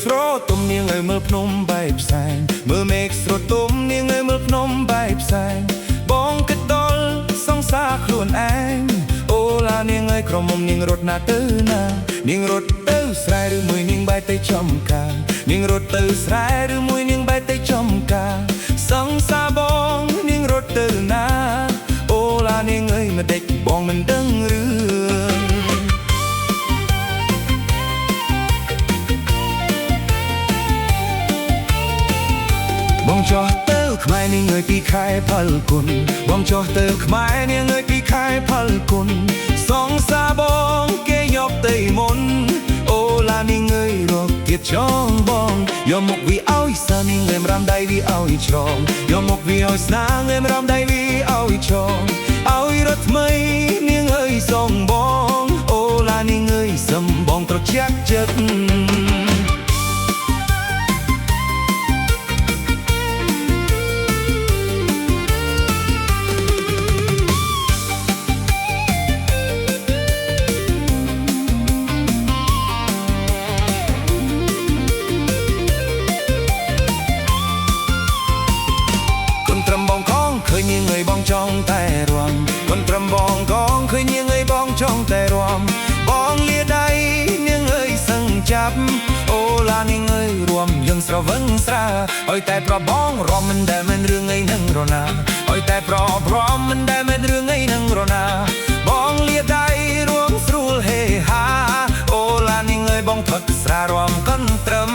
ស្រទុំនាងអើយមើលភ្នំបែបផ្សែងមើលមេឃស្រទុំនាងអើយមើលភ្នំបែបផ្សែងបងគិតដល់សង្សារខ្លួនឯងអូឡានាងអើយក្រមុំនាងរត់ណាទៅណានាងរត់ទៅស្រែឬមួយនាងបែរទៅចំការនាងរត់ទៅស្រែឬមួយនាងបែរទៅចំការសង្សារបងនាងរត់ទៅណាអូឡានាងអើយមិនដេចបងមិនដឹងរឿងបងចោះទៅខ្មែរនាងអើយពីខែផលគុណបងចោះទៅខ្មែរនាងអើយពីខែផលគុណសងសាបងគេយកទៅមុនអូឡានាងអើយរកគៀបចងបងយកមកវាឲ្យសានាងអើយរំដៃវាឲ្យច្រងយកមកវាឲ្យស្នាងអើយរំដៃវាឲ្យច្រងឲ្យរត់ថ្មីនាងអើយសងបងអូឡានាងអើយសំបងត្រជាក់ចិត្តឃើញនាងអើយបងចង់តែរំកូនត្រឹមបងកងឃើញនាងអើយបងចង់តែរំបងលាដៃនាងអើយសឹងចាប់អូឡានាងអើយរំយើងស្រវឹងស្រាឲ្យតែប្របងរំមិនដែលមិនរឿងអីនឹងរណាឲ្យតែប្រមមិនដែលមិនរឿងអីនឹងរណាបងលាដៃរួមស្រួលហេហាអូឡានាងអើយបងថត់ស្រារំកូនត្រឹម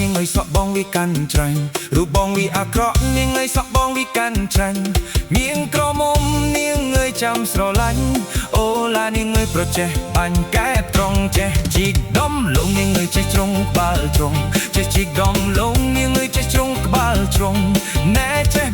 នាងអើយសក់បងវាកាន់ច្រាញ់រូបបងវាអាក្រក់នាងអើយសក់បងវាកាន់ច្រាញ់នាងក្រមុំនាងអើយចាំស្រឡាញ់អូឡានាងអើយប្រចេះបាញ់កែបត្រង់ចេះជីកដំលងនាងអើយចេះជ្រុងក្បាលត្រង់ចេះជីកដំលងនាងអើយចេះជ្រុងក្បាលត្រង់ណែចេះ